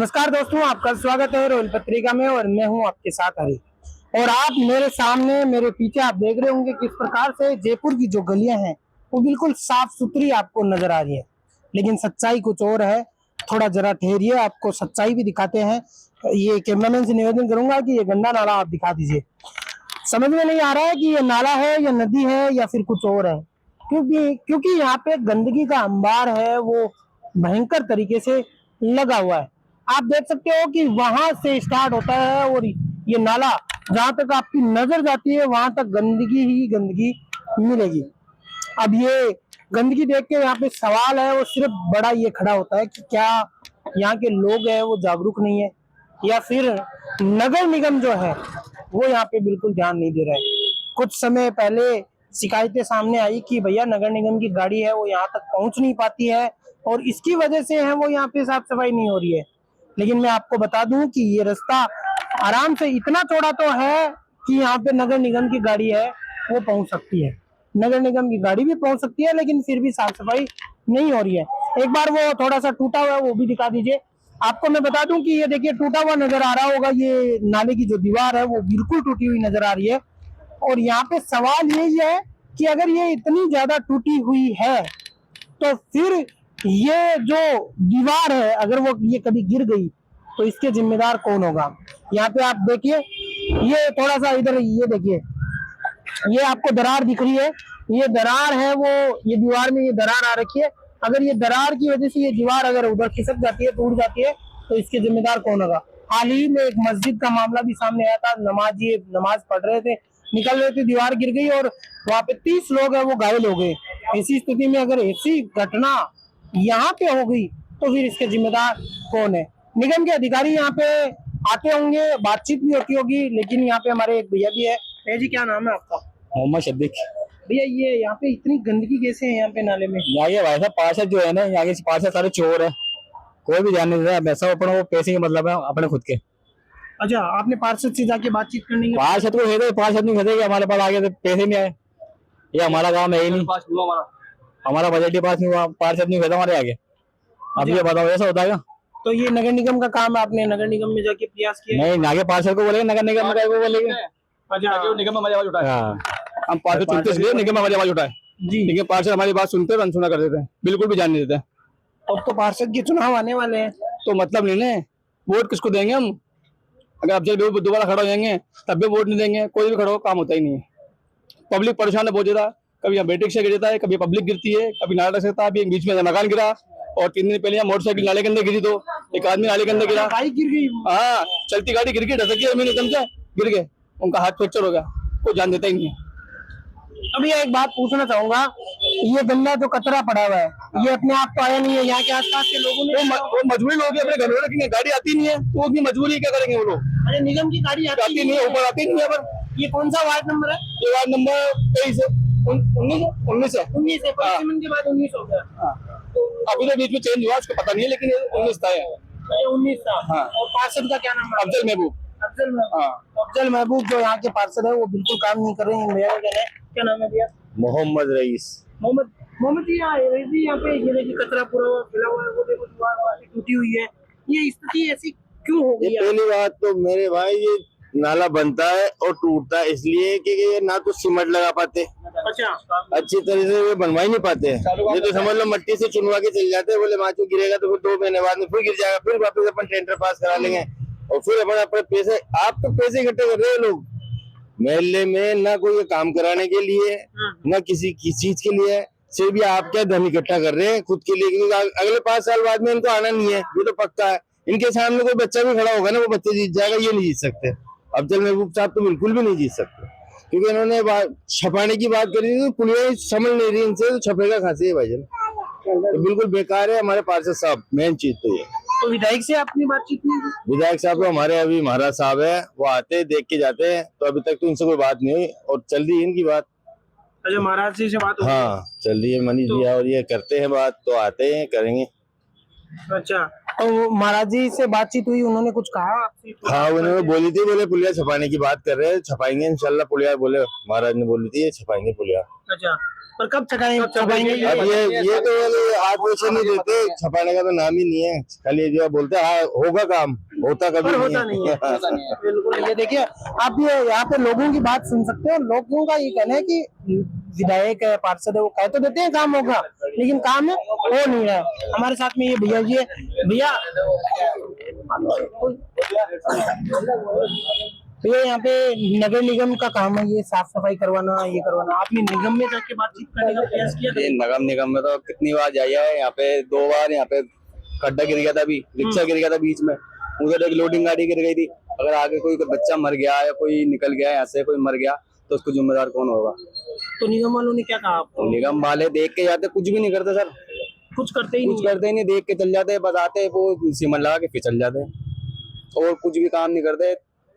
नमस्कार दोस्तों, आपका स्वागत है रोयल पत्रिका में और मैं हूं आपके साथ हरी। और आप मेरे सामने मेरे पीछे आप देख रहे होंगे किस प्रकार से जयपुर की जो गलियां हैं वो बिल्कुल साफ सुथरी आपको नजर आ रही है, लेकिन सच्चाई कुछ और है। थोड़ा जरा ठहरिए, आपको सच्चाई भी दिखाते हैं। ये कैमरामैन से निवेदन करूंगा कि ये गंदा नाला आप दिखा दीजिए। समझ में नहीं आ रहा है कि ये नाला है या नदी है या फिर कुछ और है, क्योंकि यहाँ पे गंदगी का अंबार है वो भयंकर तरीके से लगा हुआ है। आप देख सकते हो कि वहां से स्टार्ट होता है और ये नाला जहां तक आपकी नजर जाती है वहां तक गंदगी ही गंदगी मिलेगी। अब ये गंदगी देख के यहाँ पे सवाल है वो सिर्फ बड़ा ये खड़ा होता है कि क्या यहाँ के लोग हैं वो जागरूक नहीं है या फिर नगर निगम जो है वो यहाँ पे बिल्कुल ध्यान नहीं दे रहा है। कुछ समय पहले शिकायतें सामने आई कि भैया नगर निगम की गाड़ी है वो यहाँ तक पहुंच नहीं पाती है और इसकी वजह से है वो यहाँ पे साफ सफाई नहीं हो रही है। लेकिन मैं आपको बता दूं कि ये रास्ता आराम से इतना चौड़ा तो है कि यहाँ पे नगर निगम की गाड़ी है वो पहुंच सकती है, नगर निगम की गाड़ी भी पहुंच सकती है, लेकिन फिर भी साफ सफाई नहीं हो रही है। एक बार वो थोड़ा सा टूटा हुआ है वो भी दिखा दीजिए। आपको मैं बता दूं कि ये देखिए टूटा हुआ नजर आ रहा होगा, ये नाले की जो दीवार है वो बिल्कुल टूटी हुई नजर आ रही है। और यहाँ पे सवाल यही है कि अगर ये इतनी ज्यादा टूटी हुई है तो फिर ये जो दीवार है अगर वो ये कभी गिर गई तो इसके जिम्मेदार कौन होगा। यहाँ पे आप देखिए, ये थोड़ा सा इधर ये देखिए, ये आपको दरार दिख रही है, ये दरार है वो ये दीवार में ये दरार आ रखी है। अगर ये दरार की वजह से ये दीवार अगर उधर खिसक जाती है, टूट जाती है तो इसके जिम्मेदार कौन होगा। हाल ही में एक मस्जिद का मामला भी सामने आया था, नमाजी नमाज पढ़ रहे थे, निकल रहे थे, दीवार गिर गई और वहां पे 30 लोग हैं वो घायल हो गए। ऐसी स्थिति में अगर ऐसी घटना यहाँ पे हो गई तो फिर इसके जिम्मेदार कौन है। निगम के अधिकारी यहाँ पे आते होंगे, बातचीत भी होती होगी, लेकिन यहाँ पे हमारे एक भैया भी है। भैया जी क्या नाम है आपका? मोहम्मद शब्बीक। भैया ये यहाँ पे इतनी गंदगी कैसे है यहाँ पे नाले में? यहाँ के भाई साहब पार्षद जो है ना, यहाँ के पार्षद सारे चोर है, कोई भी ध्यान नहीं दे रहा है। सब अपने वो पैसे के मतलब है अपने खुद के। अच्छा, आपने पार्षद से जाके बातचीत करने की? पार्षद को कहते, पार्षद नहीं कहते कि हमारे पास आगे पैसे नहीं आए, ये हमारा काम है ही नहीं, हमारा बजट ही पास नहीं हुआ, पार्षद नहीं कहता हमारे आगे। अब ये बताओ ऐसा होता है? तो ये नगर निगम का काम है, आपने नगर निगम में जाके प्रयास किया? नहीं, आगे पार्षद को बोलेंगे, नगर निगम को बोलेंगे। अच्छा, निगम में हमारी आवाज उठाए, हम पार्षद चुनते इसलिए निगम में हमारी आवाज उठाए जी, लेकिन पार्षद हमारी बात सुनते हैं, अनसुना कर देते हैं, बिल्कुल भी ध्यान नहीं देते। अब तो पार्षद के चुनाव आने वाले हैं तो मतलब नहीं ना, वोट किसको देंगे हम? अगर अब जब दोबारा खड़ा हो जाएंगे तब भी वोट नहीं देंगे, कोई भी खड़ा हो काम होता ही नहीं है। पब्लिक परेशान है बहुत ज्यादा, कभी यहाँ बेटिक से गिर जाता है, कभी पब्लिक गिरती है, कभी नाला सकता है। अभी बीच में मकान गिरा और 3 दिन पहले यहाँ मोटरसाइकिल नाले के अंदर गिरी, तो एक आदमी नाले के अंदर गिरा, बाइक गिर गई। हाँ, चलती गाड़ी गिर गई, ढसकी जमीन एकदम से गिर गए, उनका हाथ फ्रैक्चर हो गया, कोई जान देता ही नहीं है। अभी एक बात पूछना चाहूंगा, ये गंदा जो कचरा पड़ा हुआ है ये अपने आप तो आया नहीं है, यहाँ के आसपास के लोगों ने वो मजबूरी लोग अपने घर में रखेंगे, गाड़ी आती नहीं है तो वो अपनी मजबूरी क्या करेंगे वो लोग। अरे निगम की गाड़ी आती नहीं है, ऊपर आती नहीं है। पर ये कौन सा वार्ड नंबर है? ये वार्ड नंबर 23 है, 19 है। 19 है, परिसीमन के बाद 19 हो गया। अभी तो बीच में चेंज हुआ, उसको पता नहीं है, लेकिन 19 था। 19 था। हाँ। और पार्षद का क्या नाम है? अफजल महबूब। अफजल महबूब। हाँ। अफजल महबूब जो यहाँ के पार्षद है वो बिल्कुल काम नहीं कर रहे हैं। भैया क्या नाम है भैया? मोहम्मद रईस। मोहम्मद जी यहाँ पे ये देखिए कचरा पूरा फैला हुआ है, वो देखो दीवार टूटी हुई है, ये स्थिति ऐसी क्यों हो गई? पहली बात तो मेरे भाई ये नाला बनता है और टूटता है इसलिए कि ये ना तो सीमेंट लगा पाते, अच्छा, अच्छी तरह से ये बनवा ही नहीं पाते हैं। ये तो समझ लो मट्टी से चुनवा के चल जाते हैं, बोले माचू गिरेगा तो फिर 2 महीने बाद में फिर गिर जाएगा, फिर वापस अपन टेंडर पास करा लेंगे और फिर अपने पैसे। आप तो पैसे इकट्ठे कर रहे हैं लोग महल्ले में, ना कोई काम कराने के लिए ना किसी चीज के लिए, सिर्फ भी आप क्या धन इकट्ठा कर रहे हैं खुद के लिए, क्योंकि अगले 5 साल बाद में इनको आना नहीं है, ये तो पक्का है। इनके सामने कोई बच्चा भी खड़ा होगा ना वो बच्चे जीत जाएगा, ये नहीं जीत सकते। अफजल महबूब साहब तो बिल्कुल भी नहीं जीत सकते, क्योंकि इन्होंने छपाने की बात करी थी, पुलिया समझ नहीं रही इनसे, तो छपेगा कहाँ से भाईजान, तो बिल्कुल बेकार है हमारे पार्षद साहब। मेन चीज तो ये। तो विधायक से अपनी बातचीत नहीं की? विधायक साहब तो हमारे अभी महाराज साहब है, वो आते हैं देख के जाते हैं, तो अभी तक तो इनसे कोई बात नहीं हुई और चल रही है इनकी बात। अच्छा, महाराज जी से बात हो? हाँ चल रही है, मनीष जी और ये करते हैं बात, तो आते हैं करेंगे। अच्छा, तो महाराज जी से बातचीत हुई, उन्होंने कुछ कहा आपसे? हाँ, उन्होंने बोली थी, बोले पुलिया छपाने की बात कर रहे हैं, छपाएंगे इंशाल्लाह पुलिया, बोले महाराज ने बोली थी छपाएंगे पुलिया। अच्छा, पर कब छपाएंगे अब ये तो आश्वासन नहीं देते, छपाने का तो नाम ही नहीं है, खाली जो बोलते हैं हाँ होगा काम, होता कभी पर होता नहीं है। बिल्कुल, ये देखिए आप ये यहाँ पे लोगों की बात सुन सकते हो। लोगों का ये कहना है कि विधायक है, पार्षद है, वो कह तो देते हैं काम होगा, लेकिन काम हो नहीं रहा है। हमारे साथ में ये भैया जी है। भैया भैया यहाँ पे नगर निगम का काम है ये साफ सफाई करवाना, ये करवाना। आपने निगम में जाके बातचीत करने का प्रयास किया था? नगर निगम में तो कितनी बार जाइए, यहाँ पे 2 बार यहाँ पे खड्डा गिर गया था, अभी रिक्शा गिर गया था बीच में, उधर एक लोडिंग गाड़ी गिर गई थी। अगर आगे कोई बच्चा मर गया या कोई निकल गया यहाँ से, कोई मर गया तो उसको जिम्मेदार कौन होगा? तो निगम वालों ने क्या कहा आपको? निगम वाले देख के जाते, कुछ भी नहीं करते सर, कुछ करते ही कुछ करते ही नहीं, देख के चल जाते, बताते, वो सीमन लगा के फिर चल जाते, और कुछ भी काम नहीं करते।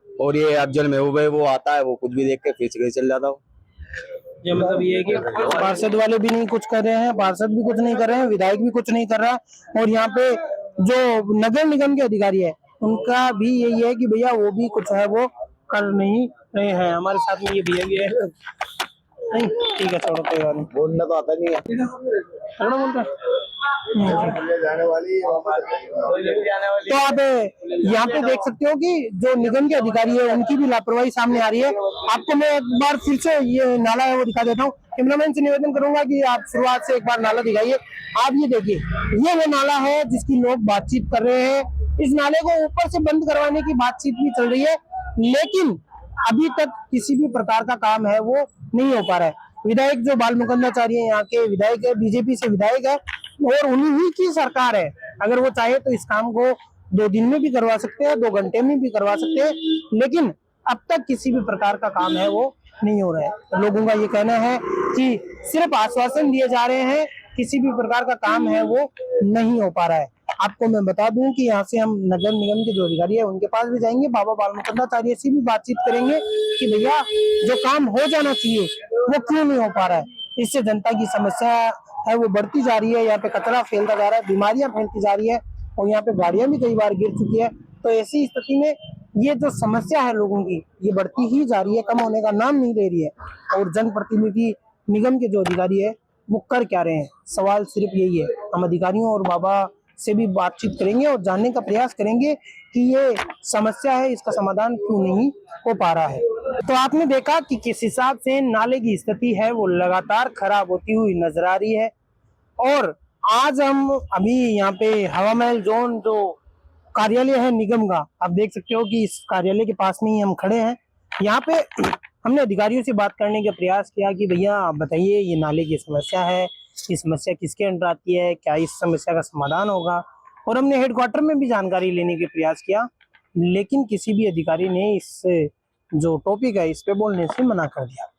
और ये अफजल महबूब है, वो आता है, वो कुछ भी देख के फिर चल जाता हो। ये मतलब ये है कि पार्षद वाले भी नहीं कुछ कर रहे हैं, पार्षद भी कुछ नहीं कर रहे हैं, विधायक भी कुछ नहीं कर रहा है, और यहाँ पे जो नगर निगम के अधिकारी है उनका भी यही है कि भैया वो भी कुछ है वो कर नहीं रहे हैं। हमारे साथ में ये भैया भी है। नहीं ठीक है, छोड़ो कोई बात नहीं, बोलना तो आता नहीं है, थोड़ा बोलता जाने वाली तो आप यहाँ पे देख सकते हो कि जो निगम के अधिकारी है उनकी भी लापरवाही सामने आ रही है। आपको मैं एक बार फिर से ये नाला है वो दिखा देता हूँ। कैमरामैन से निवेदन करूंगा कि आप शुरुआत से एक बार नाला दिखाइए। आप ये देखिए, ये वो नाला है जिसकी लोग बातचीत कर रहे हैं। इस नाले को ऊपर से बंद करवाने की बातचीत भी चल रही है, लेकिन अभी तक किसी भी प्रकार का काम है वो नहीं हो पा रहा है। विधायक जो बाल मुकुंदाचार्य यहाँ के विधायक है, बीजेपी से विधायक है, और उन्हीं की सरकार है। अगर वो चाहे तो इस काम को 2 दिन में भी करवा सकते हैं, 2 घंटे में भी करवा सकते हैं, लेकिन अब तक किसी भी प्रकार का काम है वो नहीं हो रहा है। तो लोगों का ये कहना है कि सिर्फ आश्वासन दिए जा रहे हैं, किसी भी प्रकार का काम है वो नहीं हो पा रहा है। आपको मैं बता दूं कि यहाँ से हम नगर निगम के जो अधिकारी है उनके पास भी जाएंगे, बाबा बाल मुकुंदाचार्य से भी बातचीत करेंगे कि भैया जो काम हो जाना चाहिए वो क्यों नहीं हो पा रहा है। इससे जनता की समस्या है वो बढ़ती जा रही है, यहाँ पे कचरा फैलता जा रहा है, बीमारियां फैलती जा रही है, और यहाँ पे गाड़ियां भी कई बार गिर चुकी है। तो ऐसी स्थिति में ये जो समस्या है लोगों की ये बढ़ती ही जा रही है, कम होने का नाम नहीं ले रही है। और जनप्रतिनिधि निगम के जो अधिकारी है वो कर क्या रहे हैं, सवाल सिर्फ यही है। हम अधिकारियों और बाबा से भी बातचीत करेंगे और जानने का प्रयास करेंगे कि ये समस्या है इसका समाधान क्यों नहीं हो पा रहा है। तो आपने देखा कि किस हिसाब से नाले की स्थिति है वो लगातार खराब होती हुई नजर आ रही है। और आज हम अभी यहाँ पे हवा महल जोन जो कार्यालय है निगम का, आप देख सकते हो कि इस कार्यालय के पास में ही हम खड़े हैं। यहाँ पे हमने अधिकारियों से बात करने का प्रयास किया कि भैया आप बताइए ये नाले की समस्या है, ये समस्या किसके अंडर आती है, क्या इस समस्या का समाधान होगा। और हमने हेडक्वार्टर में भी जानकारी लेने का प्रयास किया, लेकिन किसी भी अधिकारी ने इस जो टॉपिक है इस पे बोलने से मना कर दिया।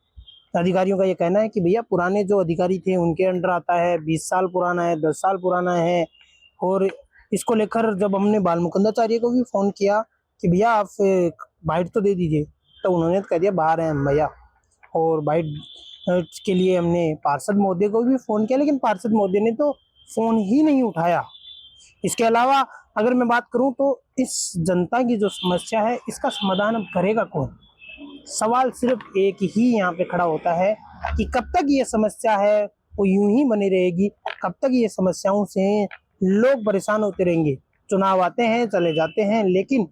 अधिकारियों का ये कहना है कि भैया पुराने जो अधिकारी थे उनके अंडर आता है, 20 साल पुराना है, 10 साल पुराना है। और इसको लेकर जब हमने बाल मुकुंदाचार्य को भी फोन किया कि भैया आप बाइट तो दे दीजिए, तो उन्होंने कह दिया बाहर हैं हम भैया। और बाइट के लिए हमने पार्षद महोदय को भी फोन किया, लेकिन पार्षद महोदय ने तो फोन ही नहीं उठाया। इसके अलावा अगर मैं बात करूं तो इस जनता की जो समस्या है इसका समाधान अब करेगा कौन। सवाल सिर्फ एक ही यहाँ पे खड़ा होता है कि कब तक ये समस्या है वो यूं ही बनी रहेगी, कब तक ये समस्याओं से लोग परेशान होते रहेंगे। चुनाव आते हैं चले जाते हैं, लेकिन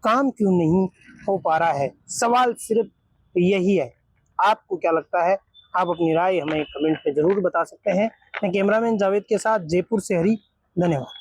काम क्यों नहीं हो पा रहा है। सवाल सिर्फ यही है। आपको क्या लगता है? आप अपनी राय हमें कमेंट में जरूर बता सकते हैं। मैं कैमरामैन जावेद के साथ जयपुर से हरी, धन्यवाद।